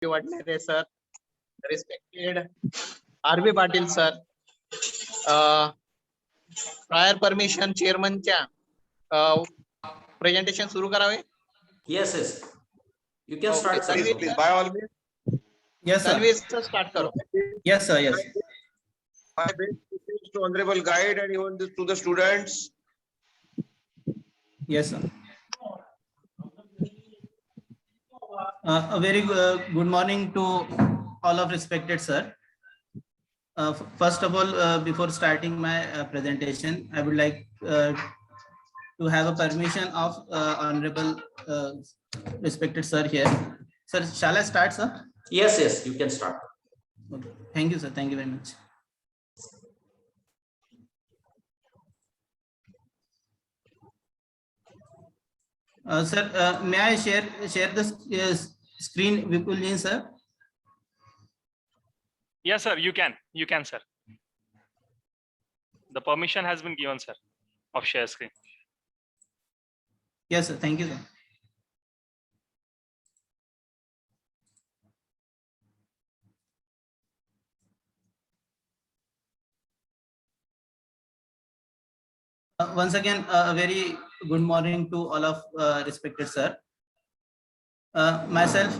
Vadnere sir, respected RB Patil sir, prior permission चेअरमनच्या presentation सुरू करावे. Yes, yes. You can start, sir. Please, by all means. Yes, sir. Tanveer sir start करो. Yes, sir. Yes. My best wishes to honorable guide and even to the students. Yes, sir. A very good morning to all of respected sir. First of all, before starting my presentation, I would like to have a permission of honorable respected sir here. Sir, shall I start, sir? Yes, yes, you can start. Okay. Thank you, sir. Thank you very much. Sir, may I share the screen, Vipulji, sir? Yes, sir, you can. You can, sir. The permission has been given, sir, of share screen. Yes, sir. Thank you, sir. Once again, a very good morning to all of respected sir. Myself,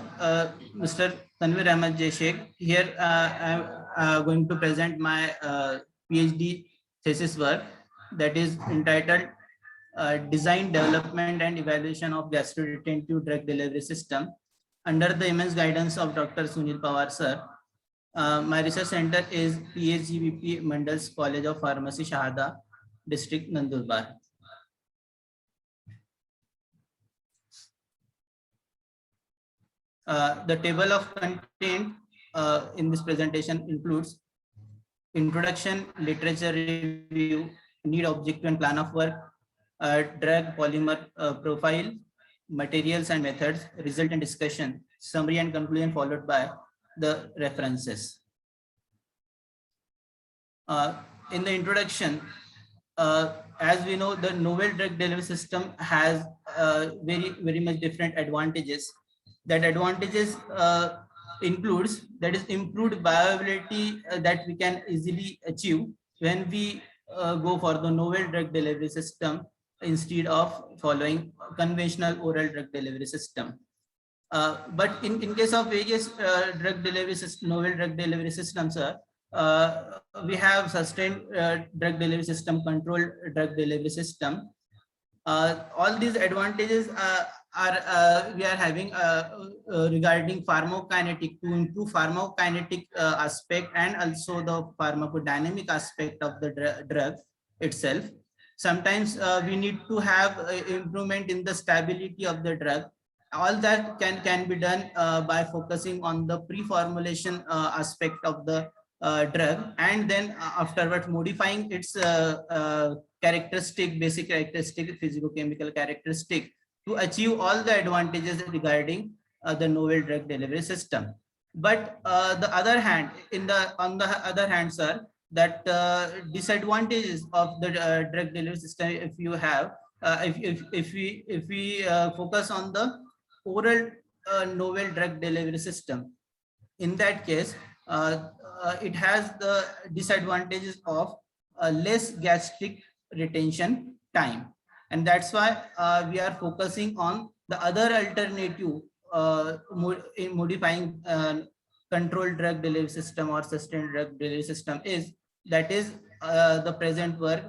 Mr. Tanvir Ahmed J. Sheikh. Here, I am going to present my PhD thesis work that is entitled Design, Development and Evaluation of Gastroretentive Drug Delivery System under the immense guidance of Dr. Sunil Pawar sir. My research center is PHGVP Mandal's College of Pharmacy, Shahada, District Nandurbar. The table of content in this presentation includes introduction, literature review, need, objective and plan of work, drug polymer profile, materials and methods, result and discussion, summary and conclusion, followed by the references. In the introduction, as we know, the novel drug delivery system has very much different advantages. That advantages includes that is improved bioavailability that we can easily achieve when we go for the novel drug delivery system instead of following conventional oral drug delivery system. But in case of various drug delivery system, novel drug delivery systems, we have sustained drug delivery system, controlled drug delivery system. All these advantages we are having regarding pharmacokinetic, to improve pharmacokinetic aspect and also the pharmacodynamic aspect of the drug itself. Sometimes we need to have improvement in the stability of the drug. All that can be done by focusing on the pre-formulation aspect of the drug, and then afterwards modifying its basic characteristic, physicochemical characteristic to achieve all the advantages regarding the novel drug delivery system. But the other hand, on the other hand, sir, that disadvantages of the drug delivery system, if you have, if we focus on the oral novel drug delivery system, in that case, it has the disadvantages of less gastric retention time, and that's why we are focusing on the other alternative in modifying controlled drug delivery system or sustained drug delivery system is the present work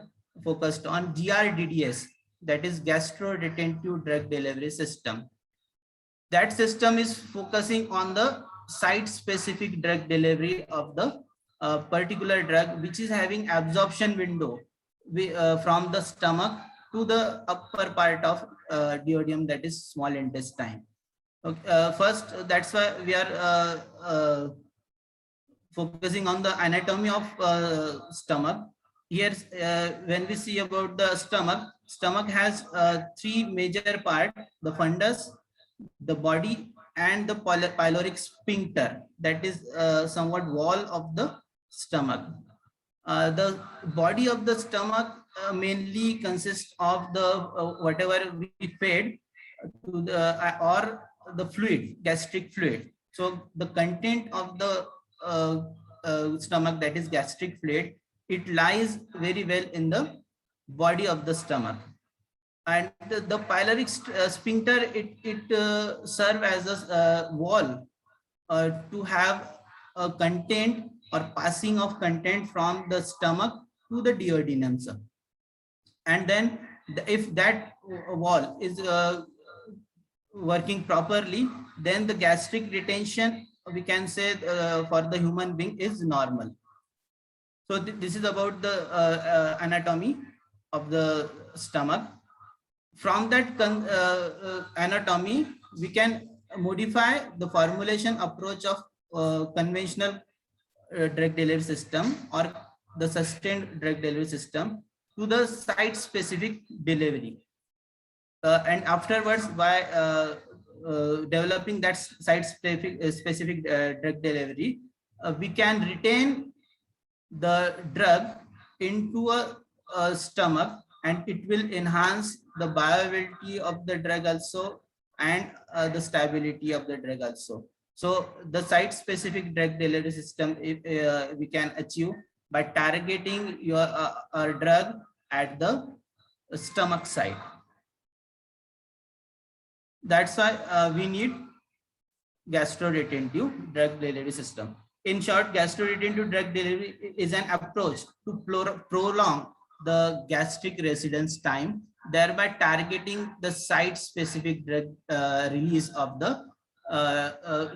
focused on GRDDS, that is gastro-retentive drug delivery system. That system is focusing on the site-specific drug delivery of the particular drug, which is having absorption window from the stomach to the upper part of duodenum, that is small intestine. Okay, first, that's why we are focusing on the anatomy of stomach. Here, when we see about the stomach has three major parts: the fundus, the body, and the pyloric sphincter, that is somewhat wall of the stomach. The body of the stomach mainly consists of the whatever we fed to the or the fluid, gastric fluid. So the content of the stomach, that is gastric fluid, it lies very well in the body of the stomach. And the pyloric sphincter, it serve as a wall to have a content or passing of content from the stomach to the duodenum, sir. And then if that wall is working properly, then the gastric retention, we can say for the human being, is normal. So this is about the anatomy of the stomach. From that anatomy, we can modify the formulation approach of conventional drug delivery system or the sustained drug delivery system to the site-specific delivery. And afterwards, by developing that site-specific drug delivery, we can retain the drug into a stomach, and it will enhance the bioavailability of the drug also, and the stability of the drug also. So the site-specific drug delivery system, we can achieve by targeting your drug at the stomach site. That's why we need gastroretentive drug delivery system. In short, gastroretentive drug delivery is an approach to prolong the gastric residence time, thereby targeting the site-specific drug release of the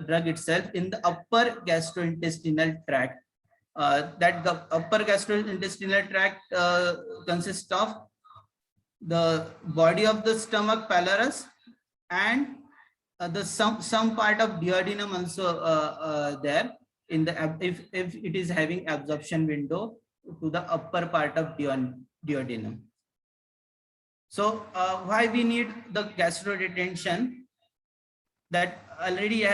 drug itself in the upper gastrointestinal tract. That the upper gastrointestinal tract consists of the body of the stomach, pylorus, and the some part of duodenum also there in the if it is having absorption window to the upper part of duodenum. So why we need the gastroretention? That already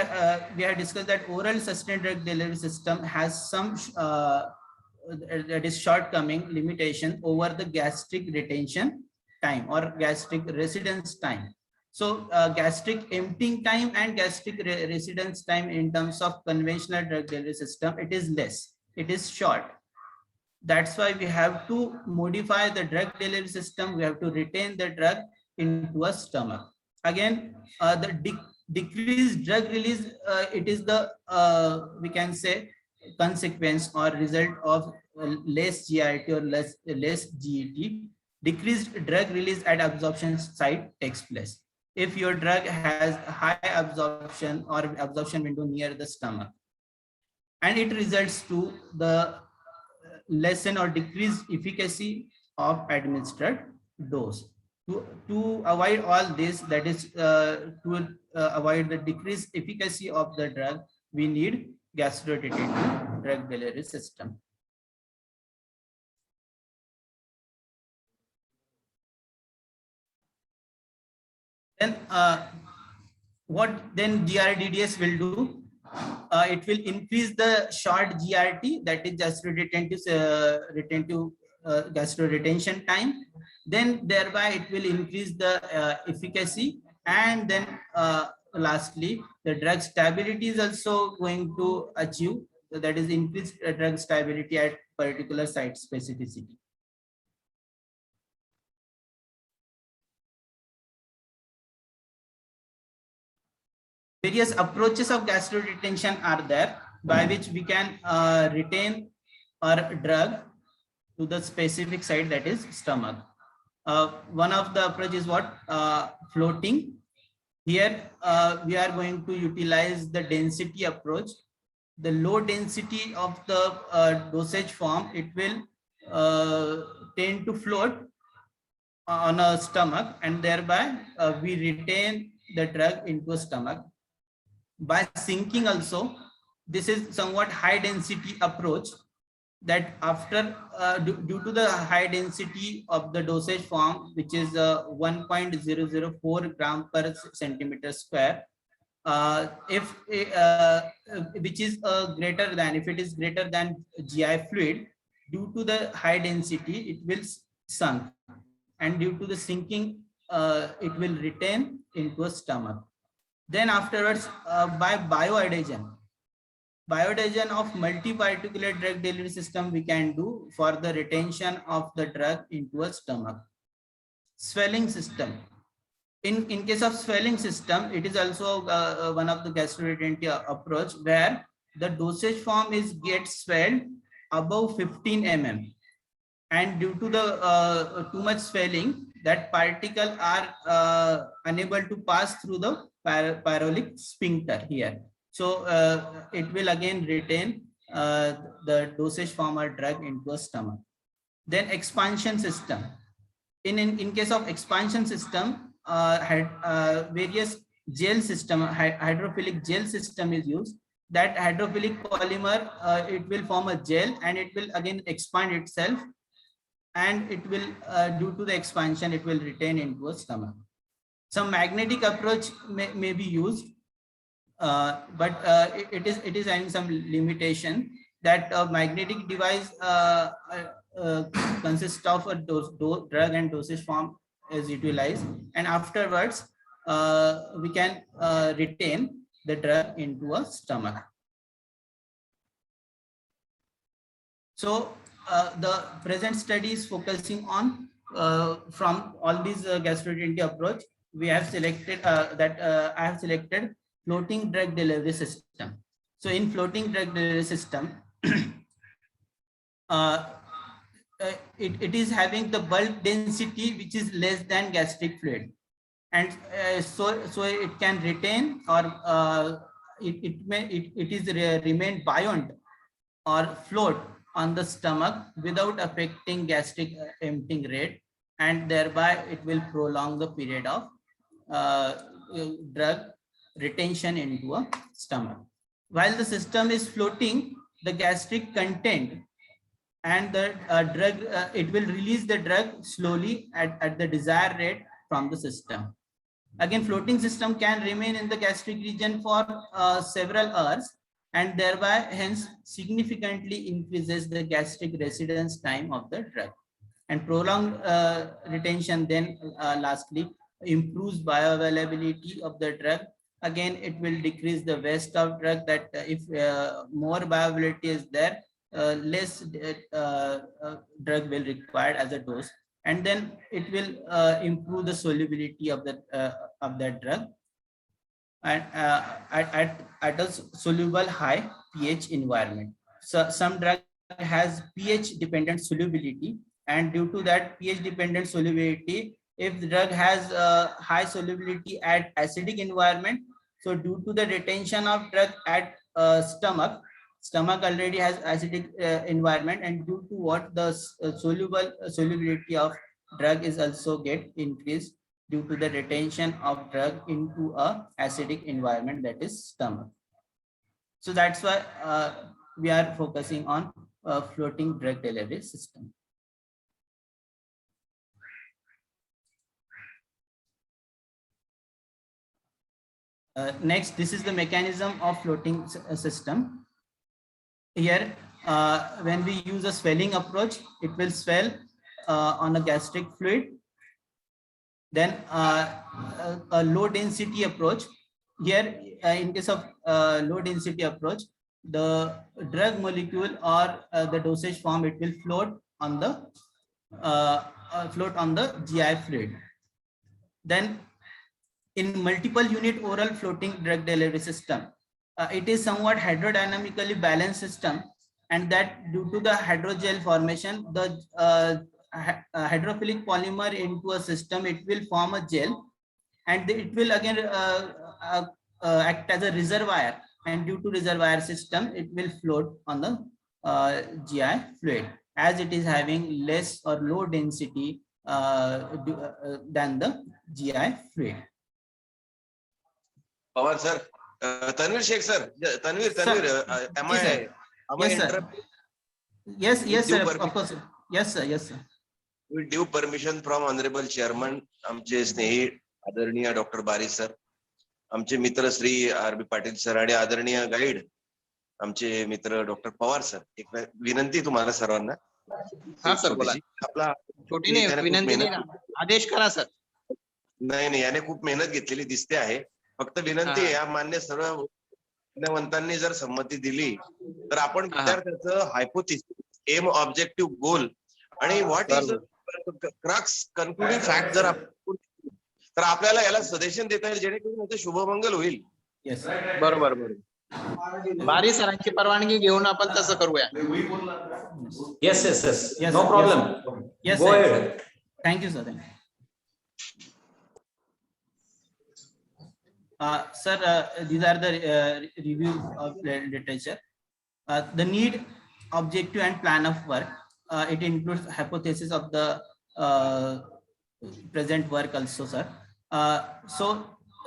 we have discussed that oral sustained drug delivery system has some that is shortcoming limitation over the gastric retention time or gastric residence time. So gastric emptying time and gastric residence time in terms of conventional drug delivery system, it is less, it is short. That's why we have to modify the drug delivery system. We have to retain the drug into a stomach. Again, the decreased drug release, it is the we can say consequence or result of less GIT or less GET. Decreased drug release at absorption site takes place if your drug has high absorption or absorption window near the stomach, and it results to the lessen or decreased efficacy of administered dose. To avoid all this, that is to avoid the decreased efficacy of the drug, we need gastroretentive drug delivery system. Then what then GRDDS will do? It will increase the short GRT, that is gastroretention time. Then thereby it will increase the efficacy, and then lastly the drug stability is also going to achieve, that is increased drug stability at particular site specificity. Various approaches of gastroretention are there by which we can retain our drug to the specific site, that is stomach. One of the approach is what? Floating. Here we are going to utilize the density approach. The low density of the dosage form, it will tend to float on a stomach, and thereby we retain the drug into a stomach. By sinking also, this is somewhat high density approach, that after due to the high density of the dosage form, which is 1.004 gram per centimeter square, if which is greater than, if it is greater than GI fluid, due to the high density it will sunk, and due to the sinking it will retain into a stomach. Then afterwards, by bioadhesion of multi-particulate drug delivery system we can do for the retention of the drug into a stomach. Swelling system. In case of swelling system, it is also one of the gastroretentive approach where the dosage form gets swelled above 15 mm, and due to the too much swelling, that particle are unable to pass through the pyrolic sphincter here. So it will again retain the dosage form or drug into a stomach. Then expansion system. In case of expansion system, various gel system, hydrophilic gel system is used. That hydrophilic polymer, it will form a gel and it will again expand itself, and it will, due to the expansion, it will retain into a stomach. Some magnetic approach may be used, but it is having some limitation. That magnetic device consists of a drug and dosage form is utilized, and afterwards we can retain the drug into a stomach. So the present study is focusing on from all these gastroenterology approach. We have selected I have selected floating drug delivery system. So in floating drug delivery system, it is having the bulk density which is less than gastric fluid, and so it can retain, or it remain buoyant or float on the stomach without affecting gastric emptying rate, and thereby it will prolong the period of drug retention into a stomach. While the system is floating, the gastric content and the drug, it will release the drug slowly at the desired rate from the system. Again, floating system can remain in the gastric region for several hours, and thereby hence significantly increases the gastric residence time of the drug. And prolonged retention then lastly improves bioavailability of the drug. Again, it will decrease the waste of drug, that if more bioavailability is there, less drug will required as a dose, and then it will improve the solubility of that drug and at a soluble high pH environment. So some drug has pH dependent solubility, and due to that pH dependent solubility, if the drug has high solubility at acidic environment, so due to the retention of drug at stomach already has acidic environment, and due to what the solubility of drug is also get increased due to the retention of drug into a acidic environment, that is stomach. So that's why we are focusing on floating drug delivery system. Next, this is the mechanism of floating system. Here, when we use a swelling approach, it will swell on a gastric fluid. Then a low density approach. Here, in case of low density approach, the drug molecule or the dosage form, it will float on the GI fluid. Then in multiple unit oral floating drug delivery system, it is somewhat hydrodynamically balanced system, and that due to the hydrogel formation, the hydrophilic polymer into a system, it will form a gel, and it will again act as a reservoir, and due to reservoir system, it will float on the GI fluid, as it is having less or low density than the GI fluid. Pawar sir, Tanvir Sheikh sir, Tanvir, am I interrupted? Yes, sir, of course. Yes, sir. With due permission from Honorable Chairman, आमचे स्नेही आदरणीय doctor बारी sir, आमचे मित्र Shri RB. Patil sir आणि आदरणीय guide आमचे मित्र doctor Pawar sir, एक विनंती तुम्हाला सर्वांना. हा सर, बोला. आपला छोटी नाही विनंती नाही, आदेश करा सर. नाही याने खूप मेहनत घेतलेली दिसते आहे, फक्त विनंती आहे, या मान्य सर्व विज्ञानवंतांनी जर संमती दिली तर आपण विद्यार्थ्याचं हायपोथिसिस, एम, ऑब्जेक्टिव्ह, गोल आणि what is crux concluding fact जर आपण तर आपल्याला याला सजेशन देता येईल, जेणेकरून याचं शुभमंगल होईल. Yes. बरोबर बरोबर. बारी सरांची परवानगी घेऊन आपण तसं करूया. Yes, yes, yes. Yes, No sir. problem. Yes, Go sir. ahead. Thank you, sir. Thank you. Sir, these are the review of literature. The need, objective, and plan of work. It includes hypothesis of the present work also, sir.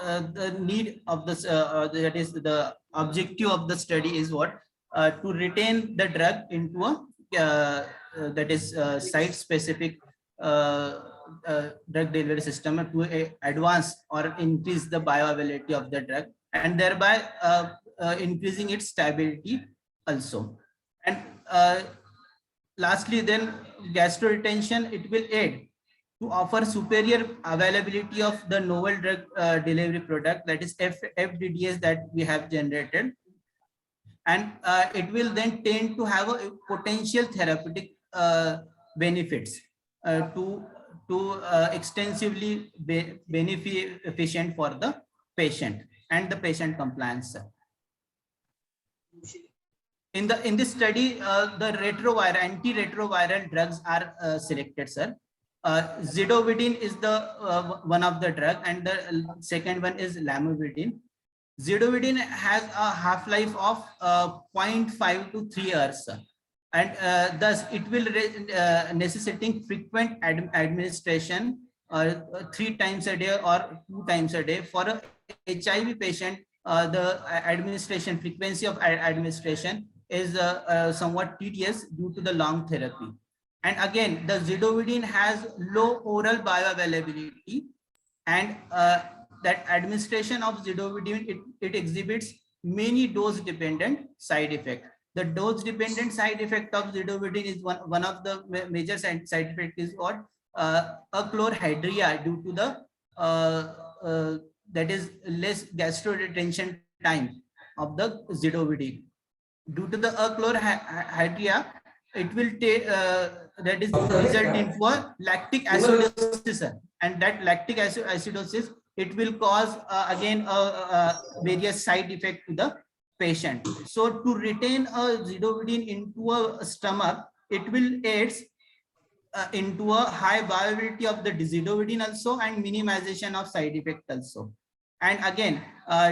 The need of this, that is the objective of the study is what? To retain the drug into a that is site-specific drug delivery system to advance or increase the bioavailability of the drug, and thereby increasing its stability also. And lastly, then gastroretention, it will aid to offer superior availability of the novel drug delivery product, that is FDDS, that we have generated. And it will then tend to have a potential therapeutic benefits to extensively beneficent for the patient and the patient compliance. In this study, the antiretroviral drugs are selected, sir. Zidovudine is the one of the drug, and the second one is lamivudine. Zidovudine has a half-life of 0.5 to 3 hours, and thus it will necessitating frequent administration 3 times a day or 2 times a day. For a HIV patient, the administration frequency of administration is somewhat tedious due to the long therapy. And again, the zidovudine has low oral bioavailability, and that administration of zidovudine, it exhibits many dose-dependent side effects. The dose-dependent side effect of zidovudine is one of the major side effect is what? Achlorhydria, due to the that is less gastroretention time of the zidovudine. Due to the achlorhydria, it will take that is result into a lactic acidosis, and that lactic acidosis, it will cause again various side effects to the patient. So to retain a zidovudine into a stomach, it will aid into a high viability of the zidovudine also, and minimization of side effect also. And again,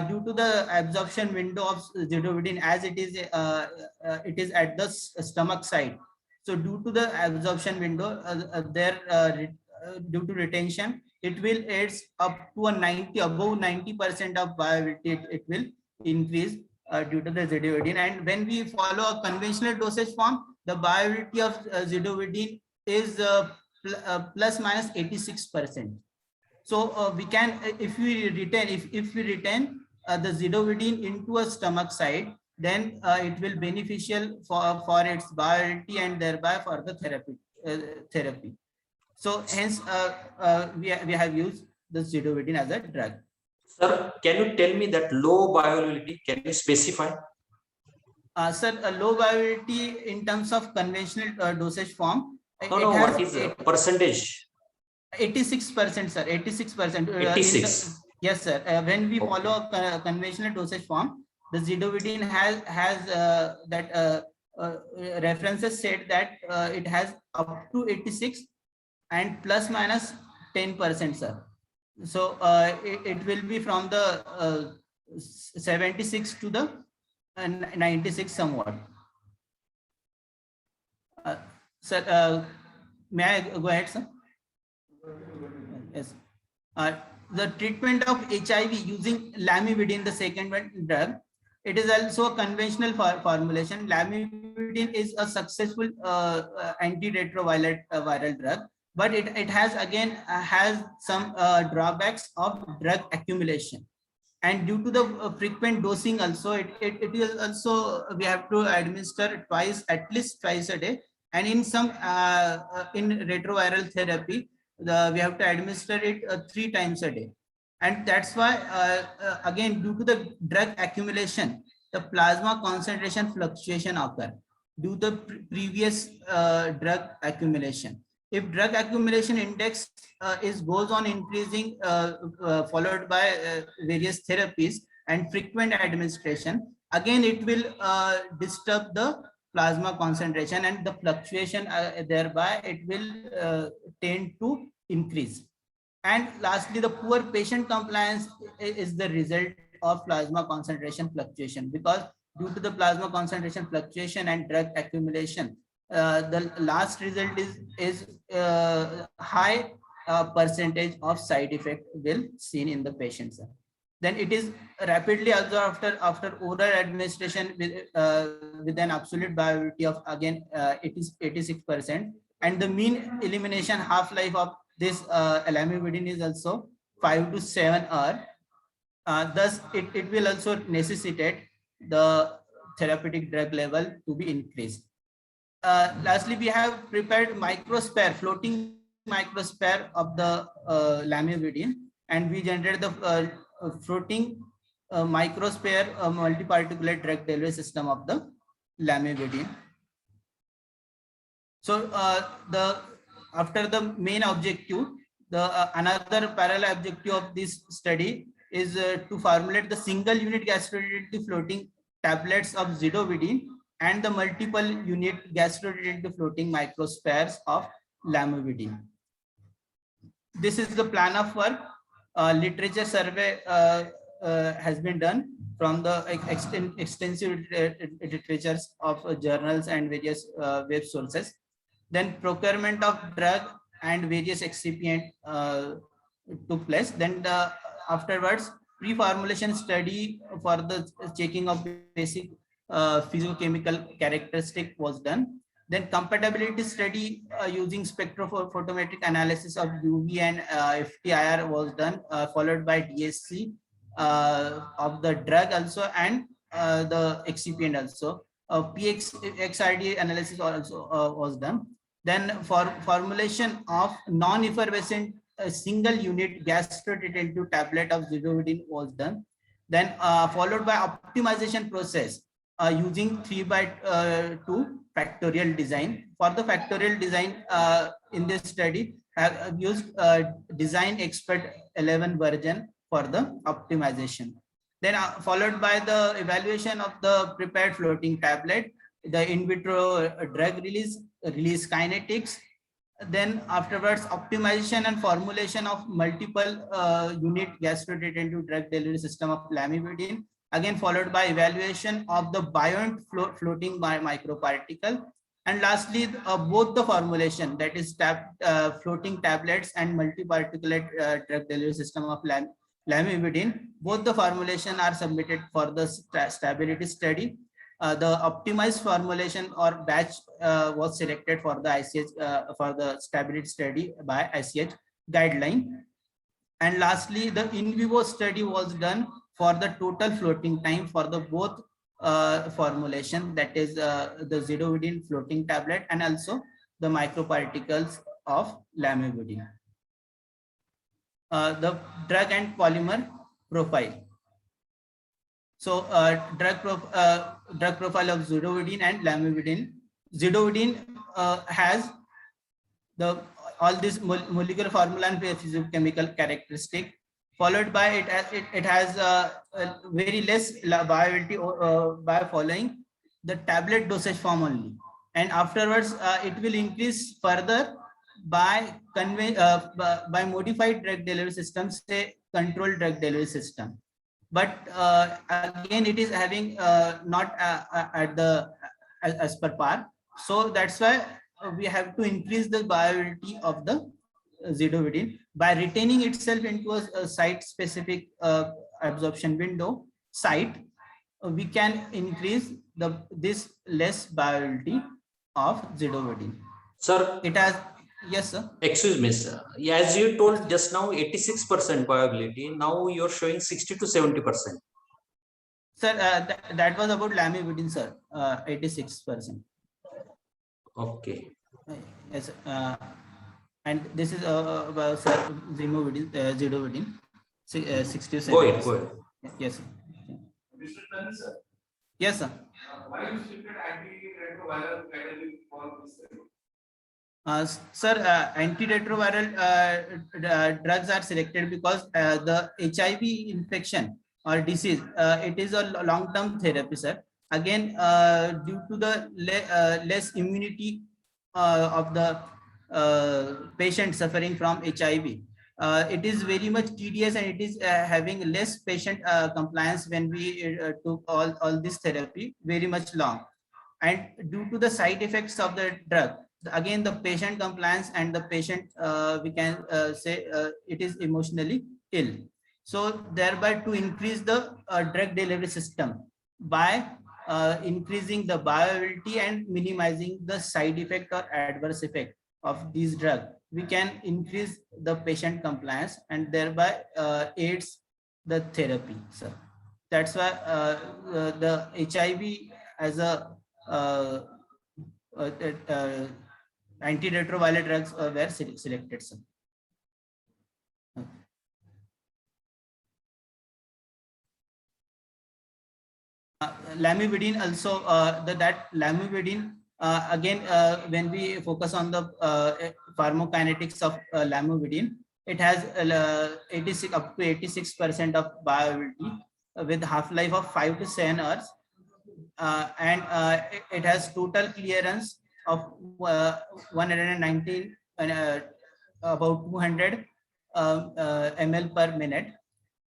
due to the absorption window of zidovudine, as it is at the stomach side. So due to the absorption window, due to retention, it will aid up to a above 90% of viability. It will increase due to the zidovudine. And when we follow a conventional dosage form, the viability of zidovudine is plus minus 86%. So we can, if we retain the zidovudine into a stomach side, then it will beneficial for its viability and thereby for the therapy. So hence we have used the zidovudine as a drug. Sir, can you tell me that low bioavailability? Can you specify? Sir, a low viability in terms of conventional dosage form. No, what is the percentage? 86%, sir. 86%. 86. Yes, sir. When we follow a conventional dosage form, the zidovudine has that references said that it has up to 86 and plus minus 10%, sir. So it will be from the 76 to the 96 somewhat. Sir, may I go ahead, sir? Yes. The treatment of HIV using lamivudine, the second one drug, it is also a conventional formulation. Lamivudine is a successful antiretroviral drug, but it has again has some drawbacks of drug accumulation. And due to the frequent dosing also, it is also, we have to administer at least twice a day. And in some in retroviral therapy, we have to administer it 3 times a day. And that's why again, due to the drug accumulation, the plasma concentration fluctuation occur due to the previous drug accumulation. If drug accumulation index goes on increasing, followed by various therapies and frequent administration, again it will disturb the plasma concentration, and the fluctuation thereby it will tend to increase. And lastly, the poor patient compliance is the result of plasma concentration fluctuation, because due to the plasma concentration fluctuation and drug accumulation, the last result is high percentage of side effect will seen in the patients. Then it is rapidly absorbed after oral administration with an absolute bioavailability of again 86%, and the mean elimination half-life of this lamivudine is also 5 to 7 hours. Thus, it will also necessitate the therapeutic drug level to be increased. Lastly, we have prepared microsphere, floating microsphere of the lamivudine, and we generated the floating microsphere multiparticulate drug delivery system of the lamivudine. So after the main objective, the another parallel objective of this study is to formulate the single unit gastroenterity floating tablets of zidovudine and the multiple unit gastroenterity floating microspheres of lamivudine. This is the plan of work. Literature survey has been done from the extensive literatures of journals and various web sources. Then procurement of drug and various excipient took place. Then afterwards, pre-formulation study for the checking of basic physiochemical characteristic was done. Then compatibility study using spectrophotometric analysis of UV and FTIR was done, followed by DSC of the drug also and the excipient also. PXRD analysis also was done. Then for formulation of non-effervescent single unit gastroenteritis tablet of zidovudine was done. Then followed by optimization process using 3/2 factorial design. For the factorial design in this study, have used design expert 11 version for the optimization. Then followed by the evaluation of the prepared floating tablet, the in vitro drug release kinetics. Then afterwards, optimization and formulation of multiple unit gastroenteritis drug delivery system of lamivudine. Again, followed by evaluation of the buoyant floating microparticle. And lastly, both the formulation, that is floating tablets and multiparticulate drug delivery system of lamivudine, both the formulation are submitted for the stability study. The optimized formulation or batch was selected for the ICH for the stability study by ICH guideline. And lastly, the in vivo study was done for the total floating time for the both formulation, that is the zidovudine floating tablet and also the microparticles of lamivudine. The drug and polymer profile. So drug profile of zidovudine and lamivudine. Zidovudine has the all these molecular formula and physiochemical characteristic. Followed by it has very less bioavailability by following the tablet dosage form only, and afterwards it will increase further by modified drug delivery system, say controlled drug delivery system. But again, it is having not at the as per par. So that's why we have to increase the bioavailability of the zidovudine by retaining itself into a site specific absorption window site. We can increase this less bioavailability of zidovudine. Sir, It has, yes sir. Excuse me, sir. As you told just now, 86% viability. Now you're showing 60 to 70%. Sir, that was about lamivudine, sir. 86%. Okay. Yes. And this is zidovudine. 6 to 7 Go ahead, years. go ahead. Yes, sir. Mr. Tani, sir, Yes, sir. why you selected antiretroviral category for this study? Sir, antiretroviral drugs are selected because the HIV infection or disease, it is a long-term therapy, sir. Again, due to the less immunity of the patient suffering from HIV, it is very much tedious and it is having less patient compliance when we took all this therapy very much long. And due to the side effects of the drug, again the patient compliance and the patient we can say it is emotionally ill. So thereby to increase the drug delivery system by increasing the bioavailability and minimizing the side effect or adverse effect of these drugs, we can increase the patient compliance and thereby aids the therapy, sir. That's why the HIV as a uh, antiretroviral drugs were selected, sir. Lamivudine also, that lamivudine again when we focus on the pharmacokinetics of lamivudine, it has 86 up to 86% of bioavailability with half-life of 5 to 7 hours, and it has total clearance of 119 about 200 ml per minute.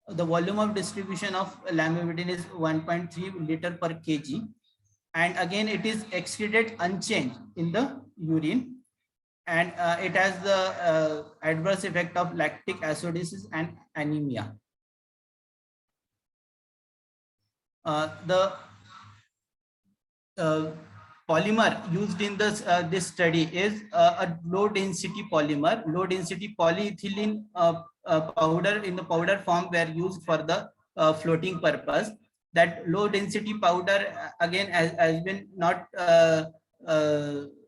The volume of distribution of lamivudine is 1.3 liter per kg, and again it is excreted unchanged in the urine, and it has the adverse effect of lactic acidosis and anemia. The polymer used in this study is a low density polymer. Low density polyethylene powder in the powder form were used for the floating purpose. That low density powder again has been not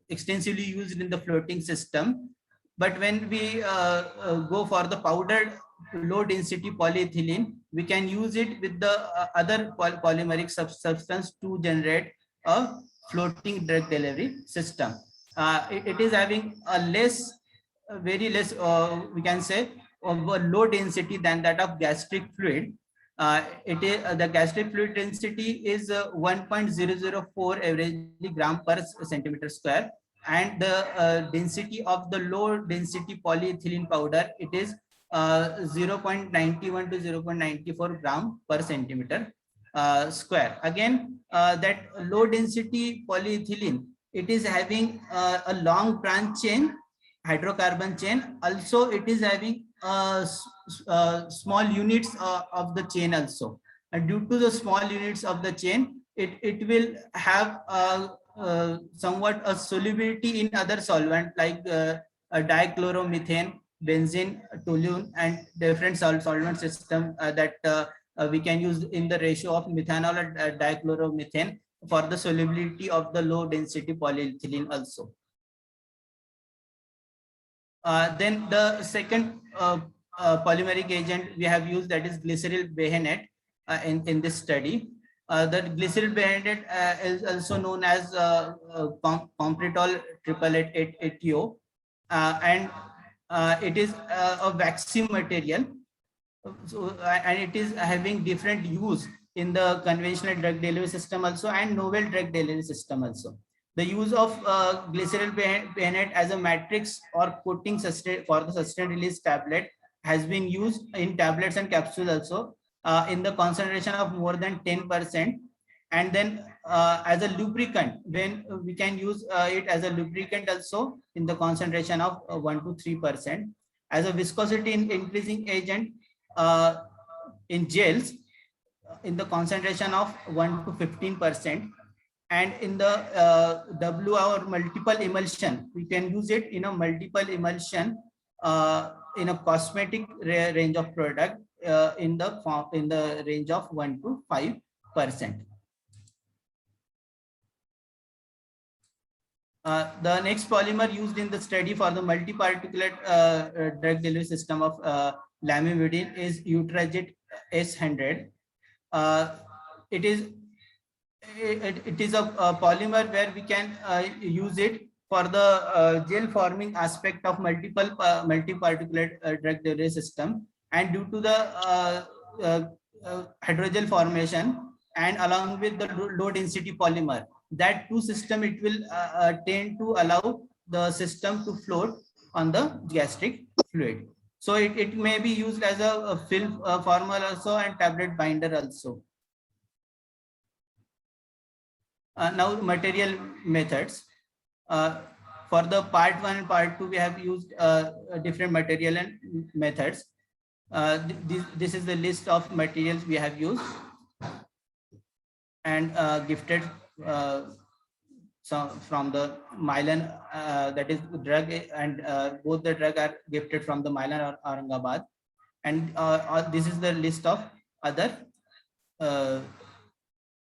extensively used in the floating system, but when we go for the powdered low density polyethylene, we can use it with the other polymeric substance to generate a floating drug delivery system. It is having a very less, we can say, of a low density than that of gastric fluid. It is the gastric fluid density is 1.004 averagely gram per centimeter square, and the density of the low density polyethylene powder, it is 0.91 to 0.94 gram per centimeter square. Again, that low density polyethylene, it is having a long branch chain, hydrocarbon chain. Also, it is having small units of the chain also. And due to the small units of the chain, it will have somewhat a solubility in other solvent like dichloromethane, benzene, toluene, and different solvent system that we can use in the ratio of methanol and dichloromethane for the solubility of the low density polyethylene also. Then the second polymeric agent we have used, that is glyceryl behanate in this study. The glyceryl behanate is also known as compritol 888 and it is a vaccine material. So, and it is having different use in the conventional drug delivery system also and novel drug delivery system also. The use of glyceryl behanate as a matrix or coating for the sustained release tablet has been used in tablets and capsules also in the concentration of more than 10%. And then as a lubricant, when we can use it as a lubricant also in the concentration of 1 to 3%. As a viscosity increasing agent in gels in the concentration of 1 to 15%. And in the WR multiple emulsion, we can use it in a multiple emulsion in a cosmetic range of product in the range of 1 to 5%. The next polymer used in the study for the multi-particulate drug delivery system of lamivudine is Utrejet S100. It is a polymer where we can use it for the gel forming aspect of multi-particulate drug delivery system, and due to the hydrogel formation and along with the low density polymer, that two system it will tend to allow the system to float on the gastric fluid. So it may be used as a film former also and tablet binder also. Now material methods. For the part 1 and part 2, we have used different material and methods. This is the list of materials we have used and gifted some from the Mylan, that is drug, and both the drug are gifted from the Mylan or Aurangabad, and this is the list of other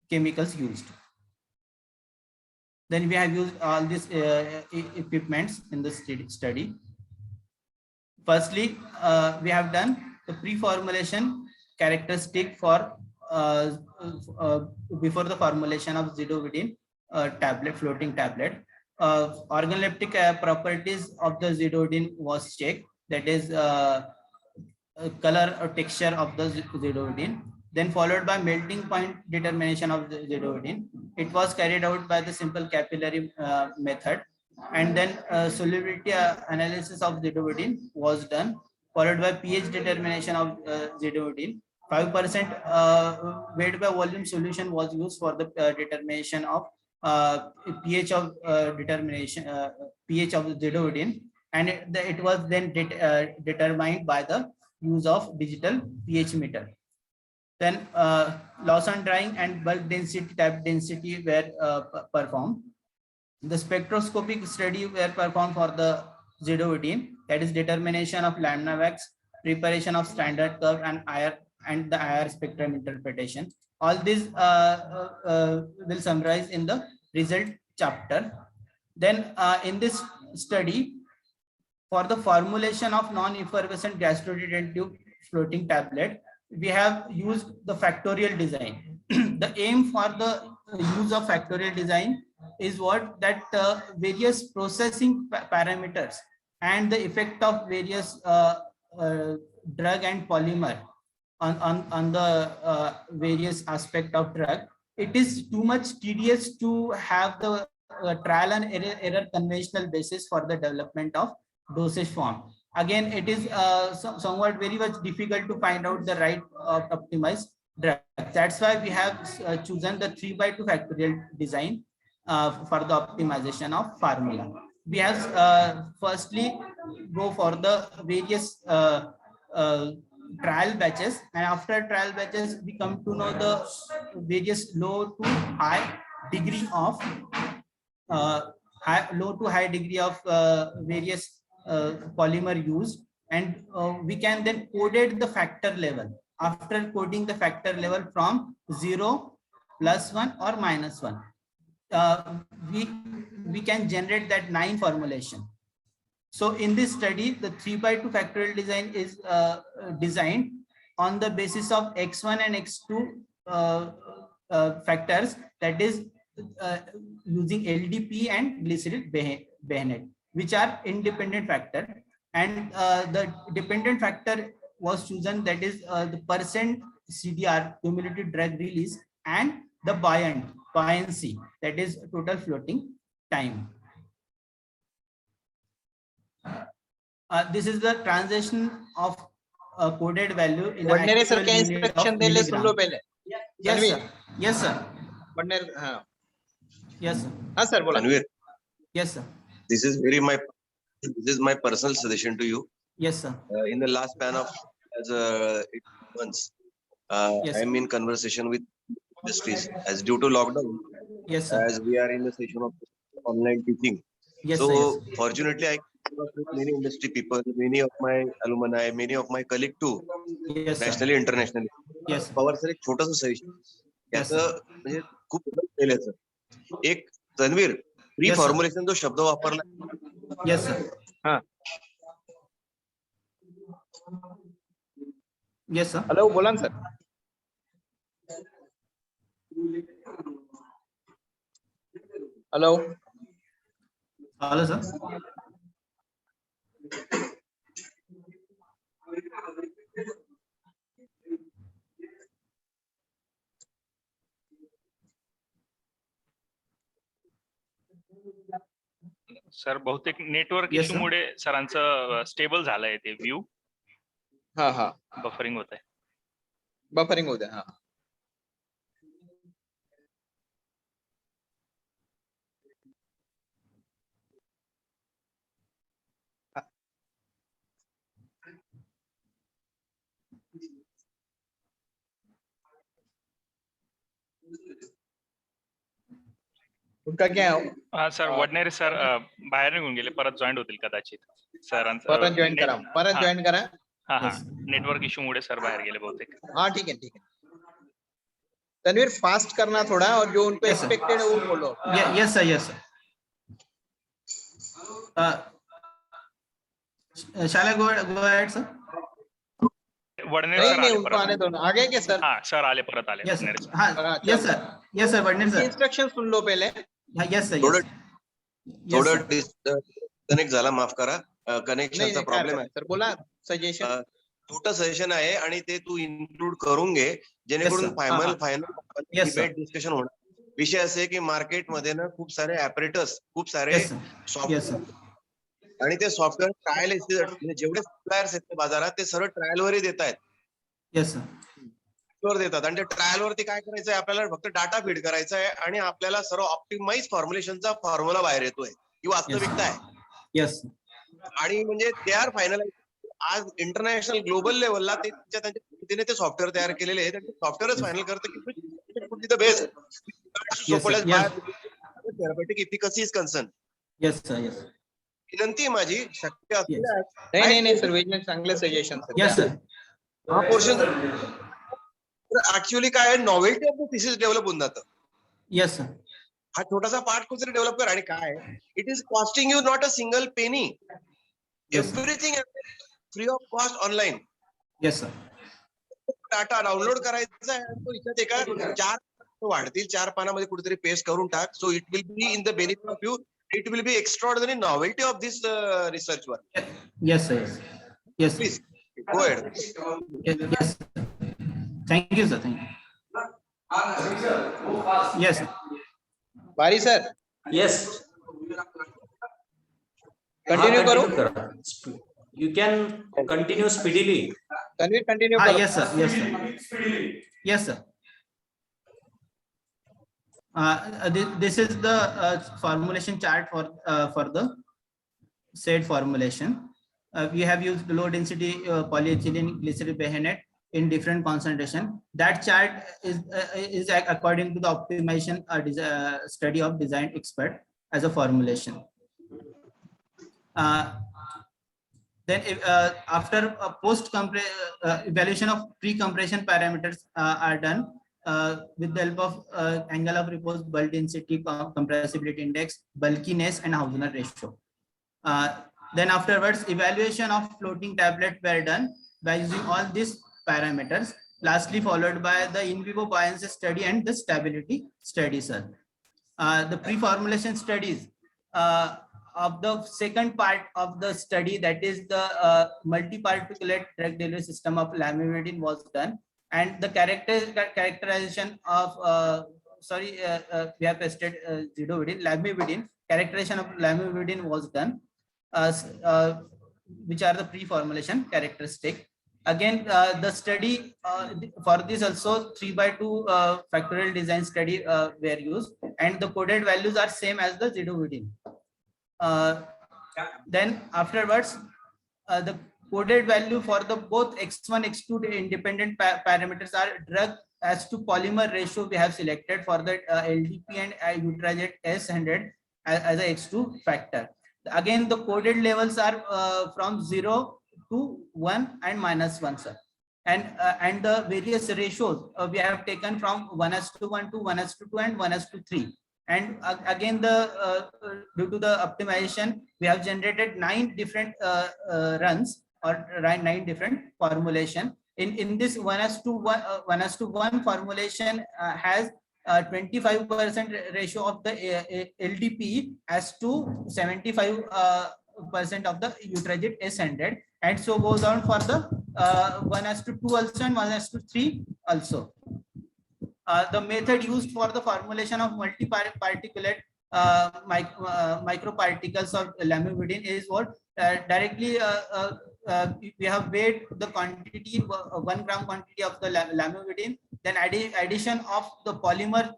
chemicals used. Then we have used all these equipments in the study. Firstly, we have done the pre-formulation characteristic for before the formulation of zidovudine tablet, floating tablet. Organoleptic properties of the zidovudine was checked, that is color or texture of the zidovudine. Then followed by melting point determination of the zidovudine. It was carried out by the simple capillary method, and then solubility analysis of zidovudine was done, followed by pH determination of zidovudine. 5% weight by volume solution was used for the determination of pH of determination pH of the zidovudine, and it was then determined by the use of digital pH meter. Then loss on drying and bulk density, type density were performed. The spectroscopic study were performed for the zidovudine, that is determination of lambda wax, preparation of standard curve and the IR spectrum interpretation. All these will summarize in the result chapter. Then in this study, for the formulation of non-effervescent gastroretentive floating tablet, we have used the factorial design. The aim for the use of factorial design is what, that various processing parameters and the effect of various drug and polymer on the various aspect of drug. It is too much tedious to have the trial and error conventional basis for the development of dosage form. Again, it is somewhat very much difficult to find out the right optimized drug. That's why we have chosen the 3x2 factorial design for the optimization of formula. We have firstly go for the various trial batches, and after trial batches we come to know the various low to high degree of various polymer used, and we can then coded the factor level. After coding the factor level from 0, +1 or -1, we can generate that 9 formulation. So in this study, the 3x2 factorial design is designed on the basis of X1 and X2 factors, that is using LDP and glycerol-Behanet, which are independent factor, and the dependent factor was chosen, that is the percent CDR, cumulative drug release, and the buoyancy, that is total floating time. This is the transition of coded value in Vadnere sir क्या unit of instruction देले सुन लो milligram. पहले. Yes sir. Yes sir. Vadner हाँ Yes sir. हाँ sir बोला. Tanvir, Yes sir. this is my personal suggestion to you. Yes sir. In the last span of 8 months, Yes, I'm in conversation with industries, as due to lockdown, Yes sir. as we are in the session of online teaching. Yes sir. So fortunately, I work with many industry people, many of my alumni, many of my colleague too, Yes sir. nationally, internationally. Yes sir. Pawar sir एक छोटंसं suggestion Yes, याचं म्हणजे खूप बदल केले sir. एक Tanvir, pre Yes, sir. Formulation जो शब्द वापरला Yes, sir. Yes, sir. Hello बोला ना sir. Hello. Hello, sir. Sir बहुतेक नेटवर्क Yes, इश्यू sir. मुळे सरांचं स्टेबल झालंय ते व्ह्यू हा हा. बफरिंग होत आहे. बफरिंग होते. हा. उनका क्या है? सर वडनेरे सर बाहेर निघून गेले, परत जॉईन होतील कदाचित. परत जॉईन करा. परत जॉईन करा. हा Yes. नेटवर्क इश्यू मुळे सर बाहेर गेले बहुतेक. हाँ ठीक है ठीक है. तनवीर फास्ट करना थोड़ा और जो उनको Yes, sir. एक्सपेक्टेड है वो बोलो. Yes, sir. Yes, sir. Shall I go ahead, sir? Vadnere नहीं सर नहीं आले उनको आने परत. दो. आगे क्या सर? हा सर आले, परत आले. Yes, sir. वडनेरे सर. हाँ, yes, sir. Yes, sir. Vardhan, sir. Instruction सुन लो पहले. Yes, sir. थोडं Yes, sir. डिस्कनेक्ट झाला, माफ करा. नहीं कनेक्शनचा नहीं प्रॉब्लेम काय आहे. सर बोला सजेशन. छोटं सजेशन आहे आणि ते तू इन्क्लूड करून घे, जेणेकरून Yes, sir. Final Yes, sir. Debate discussion होणार. विषय असे की मार्केटमध्ये ना खूप सारे ऍपरेटर्स, खूप सारे Yes, sir. Yes, software sir. आणि ते सॉफ्टवेअर ट्रायल म्हणजे जेवढे सप्लायर्स आहेत बाजारात ते सर्व ट्रायलवरही देत आहेत. Yes, sir. देतात आणि त्या ट्रायल वरती काय करायचंय, आपल्याला फक्त डाटा फीड करायचा आहे आणि आपल्याला सर्व ऑप्टिमाइज फॉर्म्युलेशनचा फॉर्म्युला बाहेर येतोय. ही वास्तविकता आहे. Yes, sir. आणि म्हणजे ते आर फायनल. आज इंटरनॅशनल ग्लोबल लेवलला ते त्यांच्या पद्धतीने ते सॉफ्टवेअर तयार केलेले आहेत. सॉफ्टवेअरच फायनल करतं की best Yes, sir. Yes. Therapeutic efficacy is concern. Yes, sir. Yes. विनंती आहे माझी, शक्य असल्यास नहीं नहीं सर वेगळे चांगले सजेशन सर. Yes, sir. हा पोर्शन ऍक्च्युअली काय आहे, novelty of the thesis develop होऊन जातं. Yes, sir. हा छोटासा पार्ट कुठेतरी डेव्हलप कर. आणि काय it is costing you not a single penny. Yes, sir. Everything free of cost online. Yes, sir. Data download करायचा आहे, तो इथं एका 4 वाढतील 4 पानामध्ये कुठेतरी पेस्ट करून टाक. So it will be in the benefit of you. It will be extraordinary novelty of this research work. Yes, sir. Yes. Yes, sir. Please go ahead. Yes, sir. Thank you, sir. Thank you. Yes, sir. बारी sir Yes. Continue करो. You can continue speedily. Tanvir continue Ah, करो. yes, sir. Yes, sir. Yes, sir. This is the formulation chart for the said formulation. We have used low density polyethylene glycerol bayonet in different concentration. That chart is according to the optimization study of design expert as a formulation. Then after post evaluation of pre-compression parameters are done with the help of angle of repose, bulk density, compressibility index, bulkiness, and Hausner ratio. Then afterwards, evaluation of floating tablet were done by using all these parameters. Lastly, followed by the in vivo buoyancy study and the stability study, sir. The pre-formulation studies of the second part of the study, that is the multi-particulate drug delivery system of lamivudine was done, and the characterization of we have tested zidovudine, lamivudine. Characterization of lamivudine was done, which are the pre-formulation characteristic. Again, the study for this also 3/2 factorial design study were used, and the coded values are same as the zidovudine. Then afterwards, the coded value for the both x1 x2 independent parameters are drug as to polymer ratio we have selected for the LDP and Utrazet S100 as a x2 factor. Again, the coded levels are from 0 to 1 and -1, sir. And the various ratios we have taken from 1:1 to 1:2 and 1:3. And again, due to the optimization, we have generated 9 different runs, or 9 different formulation. In this 1:1 formulation has 25% ratio of the LDP as to 75% of the Utrecht S100, and so goes on for the 1:2 also and 1:3 also. The method used for the formulation of multi-particulate microparticles of lamivudine is what directly we have weighed the quantity, 1 gram quantity of the lamivudine, then addition of the polymer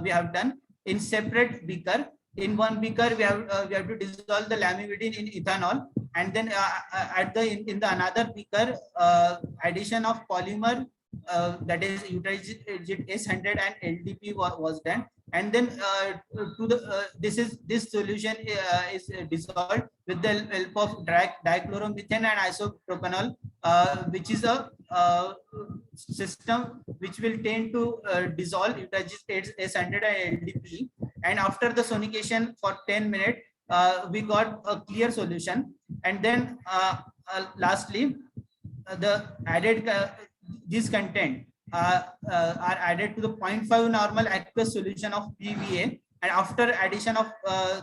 we have done in separate beaker. In one beaker we have to dissolve the lamivudine in ethanol, and then in the another beaker addition of polymer that is Utrecht S100 and LDP was done, and then this solution is dissolved with the help of dichloromethane and isopropanol, which is a system which will tend to dissolve Utrecht S100 and LDP. And after the sonication for 10 minutes, we got a clear solution. And then lastly, the added this content are added to the 0.5 normal aqueous solution of PVA, and after addition of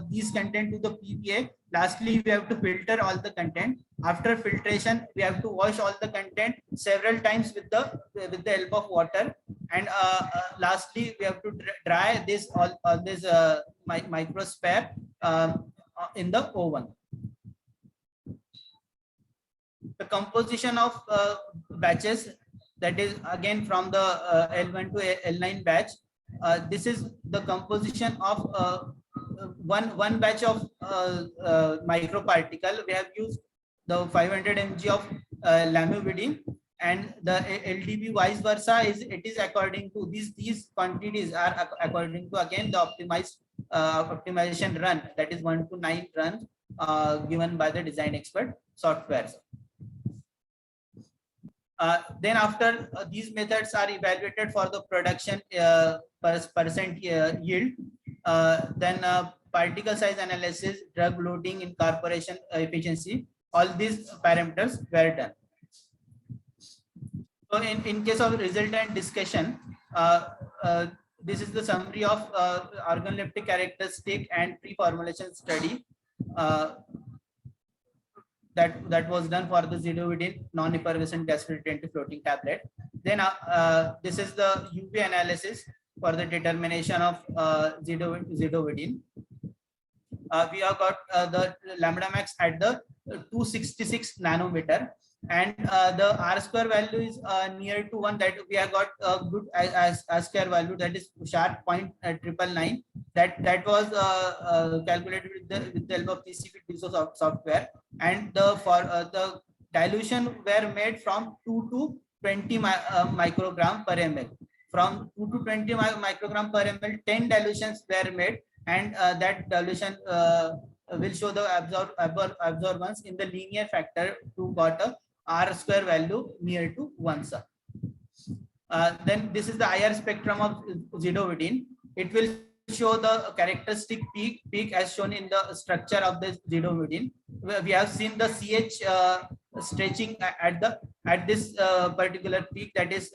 these content to the PVA, lastly we have to filter all the content. After filtration, we have to wash all the content several times with the help of water, and lastly we have to dry this all this microsphere in the oven. The composition of batches, that is again from the L1 to L9 batch. This is the composition of one batch of microparticle. We have used the 500 mg of lamivudine, and the LDP vice versa it is according to these quantities are according to again the optimization run, that is 1 to 9 runs given by the design expert software. Then after these methods are evaluated for the production percent yield, then particle size analysis, drug loading, incorporation efficiency, all these parameters were done. So in case of resultant discussion, this is the summary of organoleptic characteristic and pre-formulation study that was done for the zidovudine non-effervescent gasoline floating tablet. Then this is the UV analysis for the determination of zidovudine. We have got the lambda max at the 266 nanometer, and the R square value is near to 1, that we have got a good R square value, that is sharp 0.999. That was calculated with the help of TCP software, and the dilution were made from 2 to 20 microgram per ml. From 2 to 20 microgram per ml, 10 dilutions were made, and that dilution will show the absorbance in the linear factor to got a R square value near to 1. Then this is the IR spectrum of zidovudine. It will show the characteristic peak as shown in the structure of the zidovudine. We have seen the CH stretching at this particular peak, that is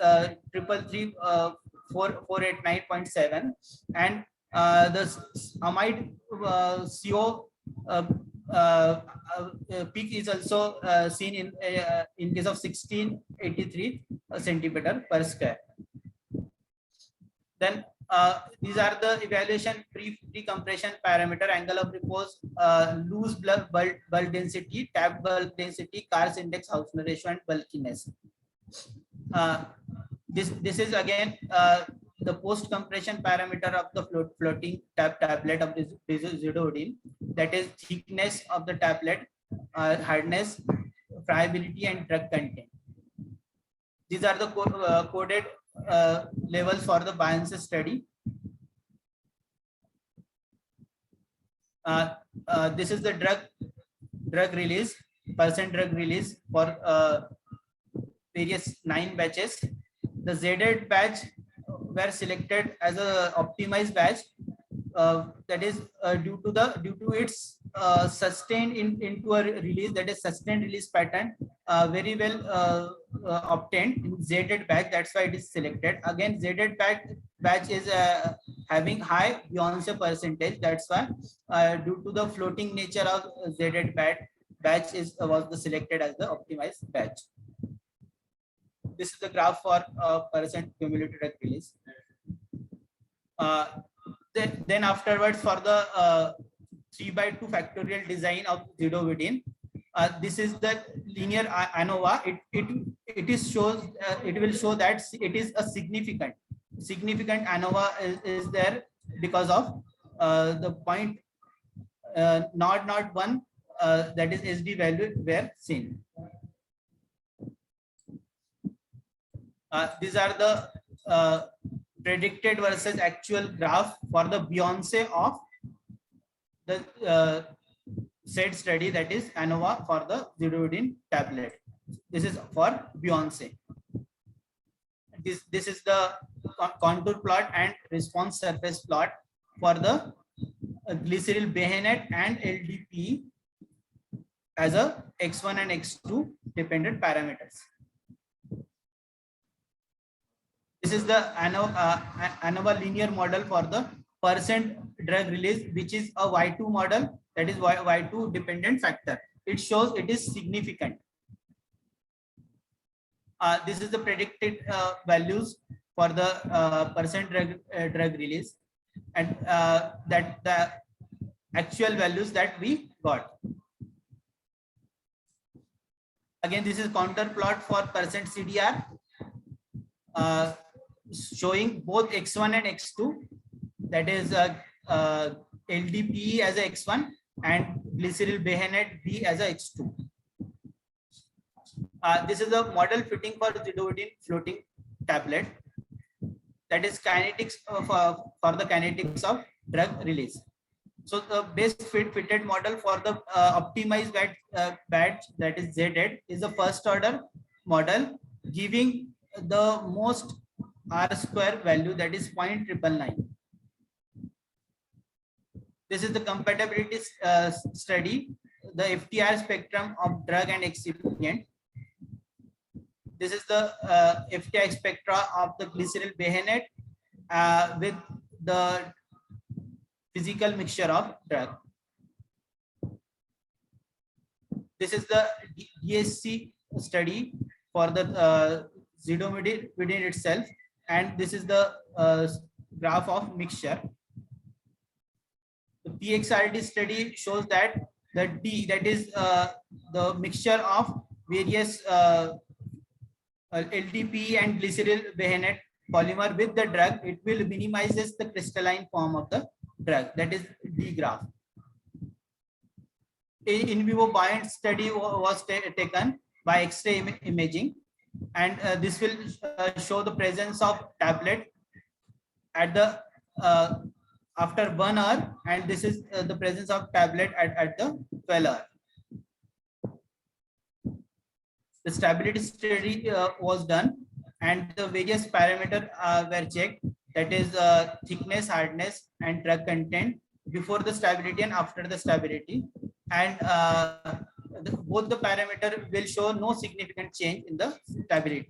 333,489.7, and the amide CO peak is also seen in case of 1683 centimeter per square. Then these are the evaluation pre-compression parameter: angle of repose, loose bulk density, tap bulk density, Carr's index, Hausner ratio, and bulkiness. This is again the post-compression parameter of the floating tablet of this zidovudine, that is thickness of the tablet, hardness, friability, and drug content. These are the coded levels for the Bayesian study. This is the drug release, percent drug release for various 9 batches. The Z8 batch were selected as a optimized batch, that is due to its sustained into a release, that is sustained release pattern, very well obtained in ZZ batch. That's why it is selected. Again, ZZ batch is having high Beyonce percentage. That's why due to the floating nature of ZZ batch was selected as the optimized batch. This is the graph for percent cumulative drug release. Then afterwards, for the 3/2 factorial design of zidovudine, this is the linear ANOVA. It will show that it is a significant ANOVA is there because of the point 0.1 that is SD value were seen. These are the predicted versus actual graph for the Beyonce of the said study, that is ANOVA for the zidovudine tablet. This is for Beyonce. This is the contour plot and response surface plot for the glyceryl behanet and LDP as a X1 and X2 dependent parameters. This is the ANOVA linear model for the percent drug release, which is a Y2 model, that is Y2 dependent factor. It shows it is significant. This is the predicted values for the percent drug release, and that the actual values that we got. Again, this is counter plot for percent CDR, showing both X1 and X2, that is LDPE as a X1 and glyceryl behanet B as a X2. This is a model fitting for zidovudine floating tablet, that is kinetics for the kinetics of drug release. So the best fitted model for the optimized batch, that is ZZ, is the first order model giving the most R-square value, that is 0.999. This is the compatibility study, the FTR spectrum of drug and excipient. This is the FTI spectra of the glyceryl behanet with the physical mixture of drug. This is the DSC study for the zidovudine itself, and this is the graph of mixture. The PXRD study shows that the D, that is the mixture of various LDPE and glyceryl behanet polymer with the drug, it will minimizes the crystalline form of the drug, that is D graph. In vivo buoyant study was taken by X-ray imaging, and this will show the presence of tablet at the after 1 hour, and this is the presence of tablet at the 12 hour. The stability study was done, and the various parameters were checked, that is thickness, hardness, and drug content before the stability and after the stability, and both the parameters will show no significant change in the stability.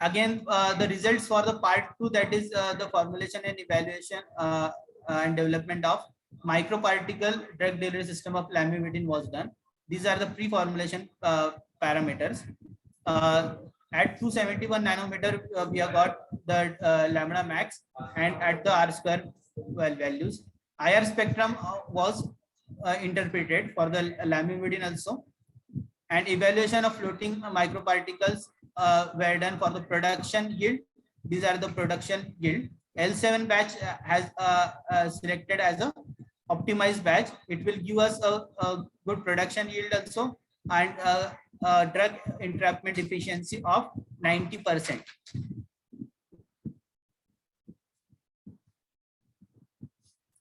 Again, the results for the part 2, that is the formulation and evaluation and development of microparticle drug delivery system of lamivudine was done. These are the pre-formulation parameters. At 271 nanometer, we have got the lambda max, and at the R-square values, IR spectrum was interpreted for the lamivudine also, and evaluation of floating microparticles were done for the production yield. These are the production yield. L7 batch has selected as a optimized batch. It will give us a good production yield also, and drug entrapment efficiency of 90%.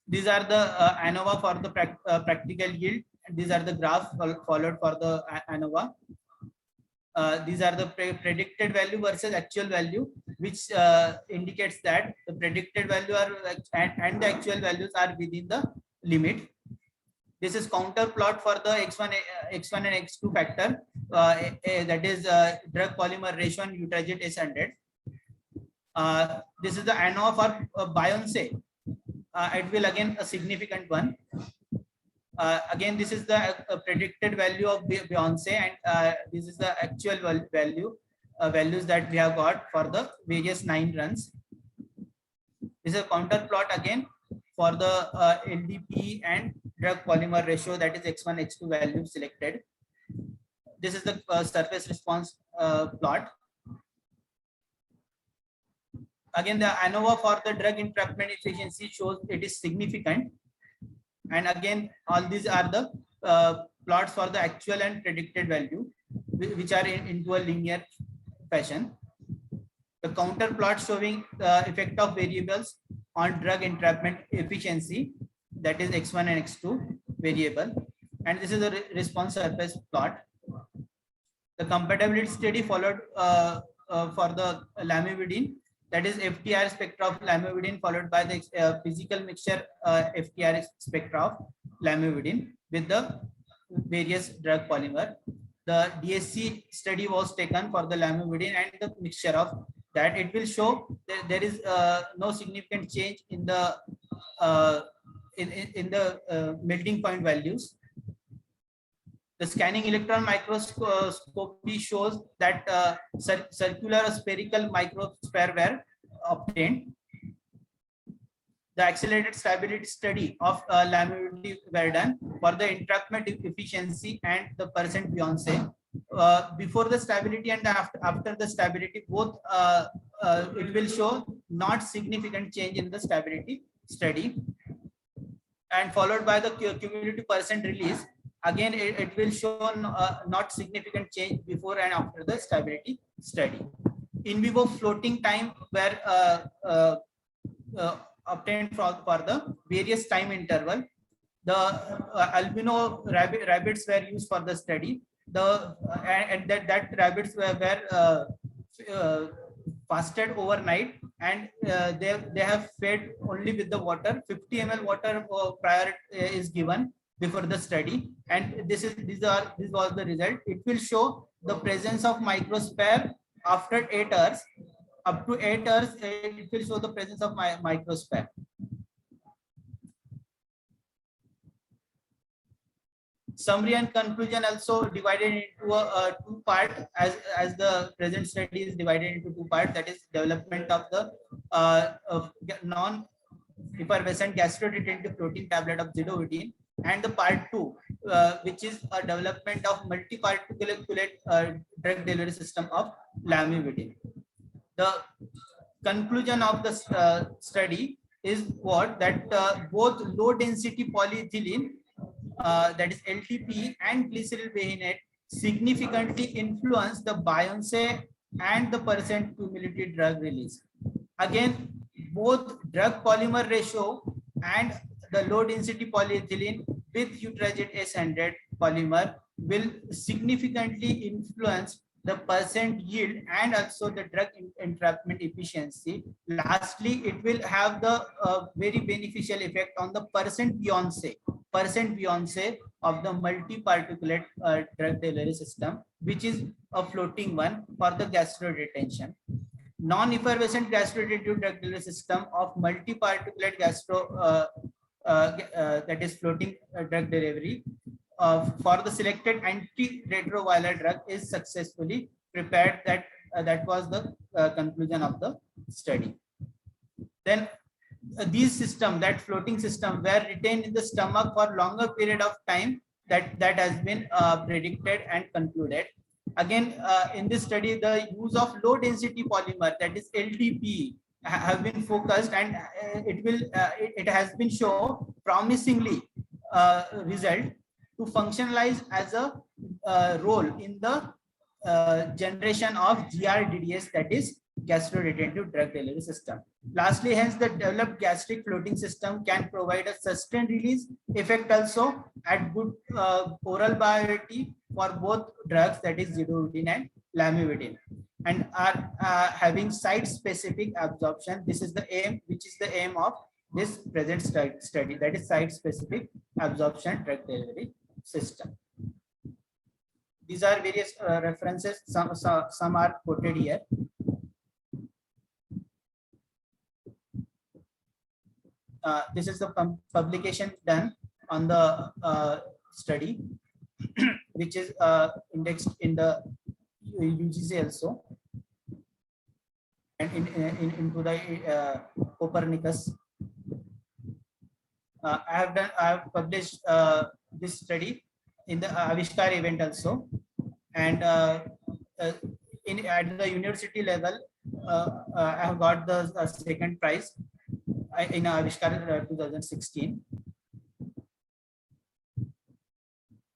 These are the ANOVA for the practical yield. These are the graphs followed for the ANOVA. These are the predicted value versus actual value. which indicates that the predicted value are and the actual values are within the limit. This is counter plot for the x1 and x2 factor, that is drug polymer ratio and Utrecht S100. This is the ANOVA for Beyonce. It will again a significant one. Again, this is the predicted value of Beyonce, and this is the actual values that we have got for the various 9 runs. This is a counter plot again for the LDP and drug polymer ratio, that is x1 x2 value selected. This is the surface response plot. Again, the ANOVA for the drug entrapment efficiency shows it is significant. And again, all these are the plots for the actual and predicted value, which are into a linear fashion. The counter plot showing the effect of variables on drug entrapment efficiency, that is x1 and x2 variable. And this is a response surface plot. The compatibility study followed for the lamivudine, that is FTR spectra of lamivudine followed by the physical mixture FTR spectra of lamivudine with the various drug polymer. The DSC study was taken for the lamivudine and the mixture of that. It will show that there is no significant change in the melting point values. The scanning electron microscopy shows that circular or spherical microsphere were obtained. The accelerated stability study of lamivudine were done for the entrapment efficiency and the percent Beyonce. Before the stability and after the stability, both it will show not significant change in the stability study, and followed by the cumulative percent release. Again, it will show not significant change before and after the stability study. In vivo floating time were obtained for the various time interval. The albino rabbits were used for the study. And that rabbits were fasted overnight, and they have fed only with the water. 50 ml water prior is given before the study, and this was the result. It will show the presence of microsphere after 8 hours. Up to 8 hours, it will show the presence of microsphere. Summary and conclusion also divided into a 2 part, as the present study is divided into 2 parts, that is development of the non-effervescent gastroretentive protein tablet of zidovudine, and the part 2, which is a development of multi-particulate drug delivery system of lamivudine. The conclusion of the study is that both low density polyethylene, that is LTP, and glyceryl behinate significantly influence the Beyonce and the percent cumulative drug release. Again, both drug polymer ratio and the low density polyethylene with Utrecht S100 polymer will significantly influence the percent yield and also the drug entrapment efficiency. Lastly, it will have the very beneficial effect on the percent Beyonce of the multi-particulate drug delivery system, which is a floating one for the gastro retention. Non-effervescent gastro-retentive drug delivery system of multi-particulate gastro that is floating drug delivery for the selected antiretroviral drug is successfully prepared. That was the conclusion of the study. Then these system, that floating system, were retained in the stomach for longer period of time, that has been predicted and concluded. Again, in this study, the use of low density polymer, that is LDP, have been focused, and it has been shown promisingly result to functionalize as a role in the generation of GRDDS, that is gastro-retentive drug delivery system. Lastly, hence the developed gastric floating system can provide a sustained release effect also at good oral bioavailability for both drugs, that is zidovudine and lamivudine. and are having site-specific absorption. This is the aim, which is the aim of this present study, that is site-specific absorption drug delivery system. These are various references. Some are quoted here. This is the publication done on the study, which is indexed in the UGC also, and into the Copernicus. I have published this study in the Avishkar event also, and at the university level, I have got the second prize in Avishkar 2016.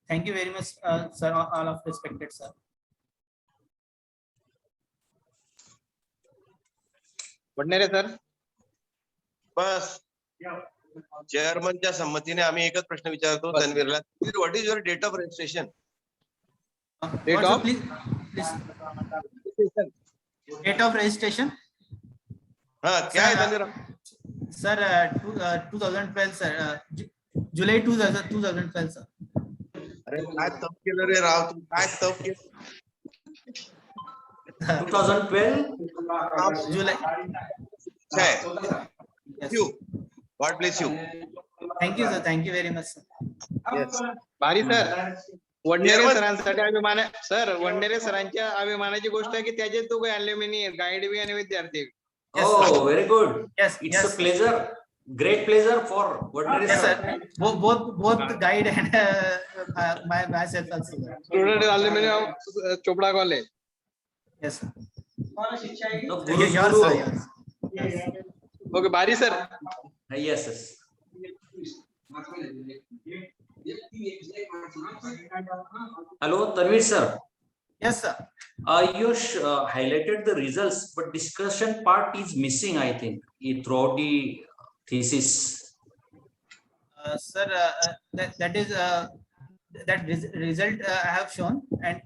Thank you very much, sir, all of respected sir. Vadnere sir. बस चेअरमनच्या संमतीने आम्ही एकच प्रश्न विचारतो तन्वीरला. What is your date of registration? Date of? Please. Date of registration? हा क्या है Tanveer? Sir, 2012 sir, July 2012 sir. अरे काय तप केलं रे राव, तू काय तप केलं? 2012. July. Yes. You. God bless you. Thank you sir, thank you very much sir. Yes. भारी सर. वडनेरे Chairman. सरांसाठी अभिमान आहे सर. वडनेरे सरांच्या अभिमानाची गोष्ट आहे की त्याचे तो अलुमिनी गाईड बी आणि विद्यार्थी. Yes, Oh, sir. very good. Yes, It's yes. a pleasure, great pleasure for Vadnere Yes sir. sir. Both guide and myself also. Sir. Student alumni Chopda college. Yes sir. No, Guru, Yours Guru. sir, yours. Yes. Okay भारी sir. Yes, yes. Hello, Tanvir sir. Yes sir. You highlighted the results, but discussion part is missing, I think, throughout the thesis. Sir, that is result I have shown, and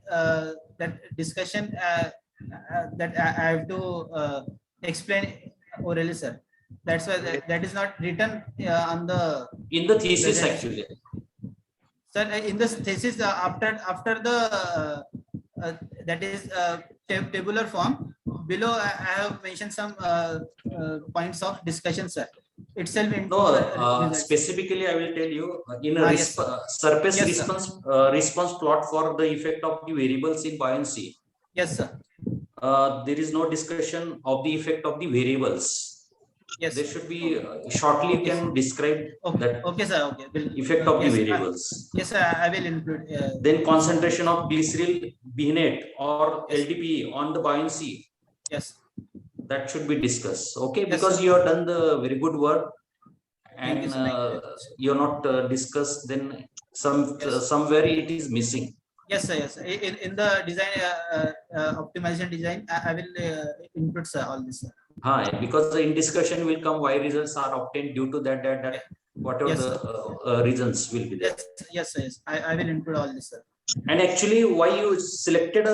that discussion that I have to explain orally, sir. That's why that is not written on the In the thesis, presentation. actually. Sir, in this thesis, after the that is tabular form, below I have mentioned some points of discussion, sir. Itself into No, the results. specifically, I will tell you in a Yes, sir. surface Yes, sir. response plot for the effect of the variables in buoyancy. Yes, sir. There is no discussion of the effect of the variables. Yes. There should be shortly you can describe Okay. that Okay, sir. Okay. effect of the Yes, variables. Yes, sir. I will include. Then concentration of glyceryl BNet or LDPE on the buoyancy, Yes. that should be discussed. Okay, Yes, because sir. you have done the very good work Thank you, and sir. Thank you very much. you are not discussed, then Yes. somewhere it is missing. Yes, sir. Yes, sir. In the design optimization design, I will include, sir, all this, sir. Because in discussion will come why results are obtained due to that whatever Yes, the reasons will be there. Yes, yes, sir. Yes. I will include all this, sir. And actually, why you selected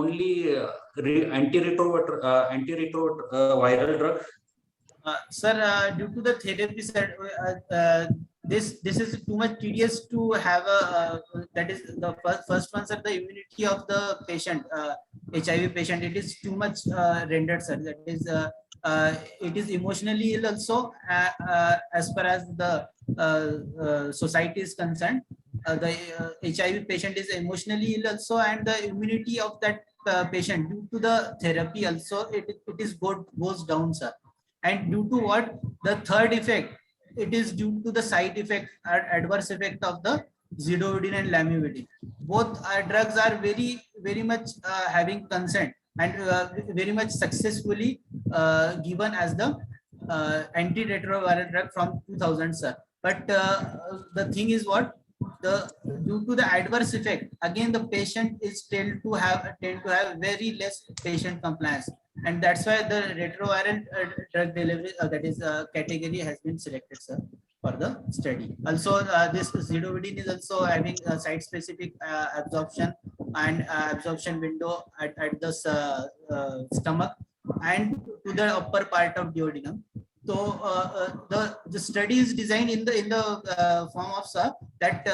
only antiretroviral drug? Sir, due to the therapy, sir, this is too much tedious to have a that is the first one, sir, the immunity of the patient, HIV patient, it is too much rendered, sir. That is it is emotionally ill also, as far as the society is concerned. The HIV patient is emotionally ill also, and the immunity of that patient due to the therapy also it is goes down, sir. And due to what? The third effect, it is due to the side effect, adverse effect of the zidovudine and lamivudine. Both drugs are very much having consent and very much successfully given as the antiretroviral drug from 2000, sir. But the thing is what? Due to the adverse effect, again the patient is tend to have very less patient compliance, and that's why the retroviral drug delivery that is category has been selected, sir, for the study. Also, this zidovudine is also having a site specific absorption and absorption window at the stomach and to the upper part of duodenum. So the study is designed in the form of that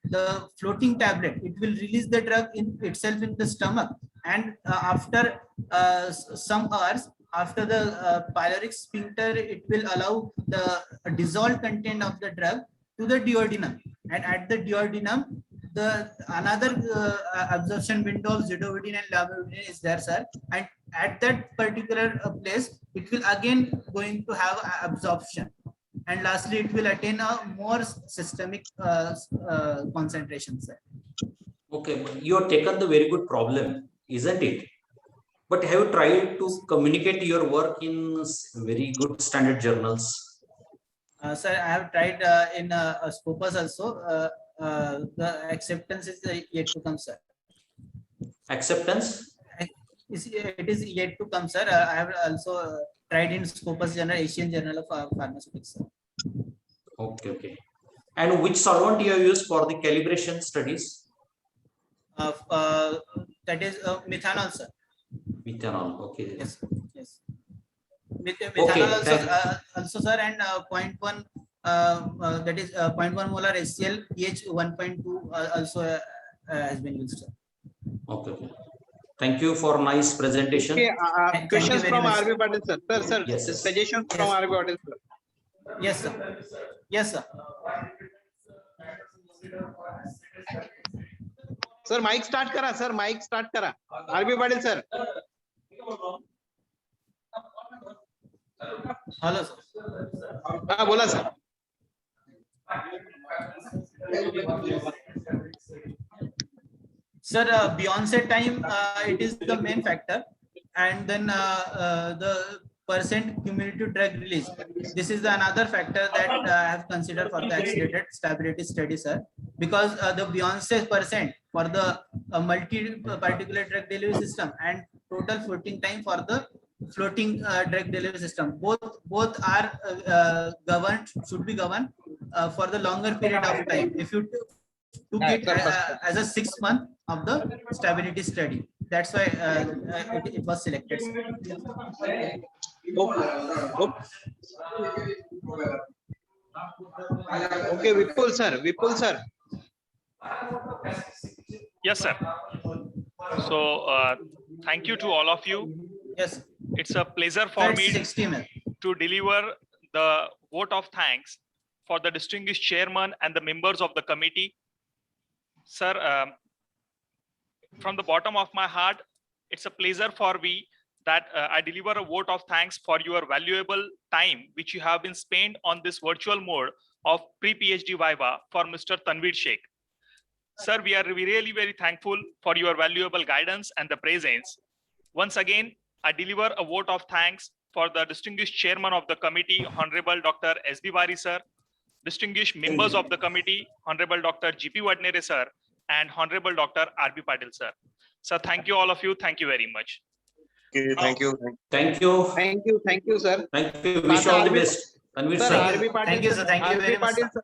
the floating tablet, it will release the drug in itself in the stomach, and after some hours after the pyloric sphincter, it will allow the dissolved content of the drug to the duodenum, and at the duodenum the another absorption window of zidovudine and lamivudine is there, sir, and at that particular place it will again going to have absorption, and lastly it will attain a more systemic concentration, sir. Okay, but you have taken the very good problem, isn't it? But have you tried to communicate your work in very good standard journals? Sir, I have tried in Scopus also. The acceptance is yet to come, sir. Acceptance? It is yet to come, sir. I have also tried in Scopus Journal, Asian Journal of Pharmaceutics, sir. Okay, okay. And which solvent you have used for the calibration studies? That is methanol, sir. Methanol, okay. Yes, yes. Okay, Methanol also, sir, and 0.1 that is 0.1 molar HCl, pH 1.2 also has been used, sir. Okay, okay. Thank you for nice presentation. Okay, Thank you questions very from much, RB Patil, sir. Sir, Yes, yes. suggestions from Yes. RB Patil, sir. Yes, sir. Yes, sir. Sir mike start करा, sir mike start करा. RB Patil, sir. Hello, sir. हा बोला sir. Sir, Beyonce time, it is the main factor, and then the percent cumulative drug release. This is another factor that I have considered for the accelerated stability study, sir, because the Beyonce percent for the multi-particular drug delivery system and total floating time for the floating drug delivery system, both are governed, should be governed for the longer period of time. If you to get as a 6 month of the stability study, that's why it was selected. Okay, Vipul sir. Yes, sir. So thank you to all of you. Yes, It's a pleasure for that's me 60 ml. to deliver the vote of thanks for the distinguished chairman and the members of the committee. Sir, from the bottom of my heart, it's a pleasure for me that I deliver a vote of thanks for your valuable time which you have been spent on this virtual mode of pre-PhD Viva for Mr. Tanveer Sheikh. Sir, we are really very thankful for your valuable guidance and the presence. Once again, I deliver a vote of thanks for the distinguished chairman of the committee, Honorable Dr. S.B. Bari sir, distinguished members of the committee, Honorable Dr. G.P. Vadnere sir, and Honorable Dr. R.B. Patil sir. Sir, thank you all of you. Thank you very much. Thank you. Thank you. Thank you, sir. Thank you. Wish you all the best. Tanveer Sir, sir. RB Patil, Thank you, sir. Thank you very much, sir.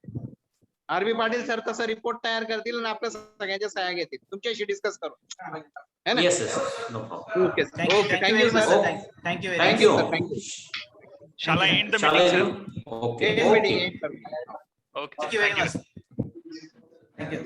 RB Patil sir तसा report तयार करतील आणि आपल्या सगळ्यांच्या सह्या घेतील, तुमच्याशी discuss करू है ना. Yes, yes, no problem. Okay Thank you very much, sir. sir. Thank you very Thank much. you. sir, thank you. Shall I end the Shall I meeting, leave? sir? Okay. End Okay. meeting, sir. Okay. Thank you very Thank you. much. Thank you.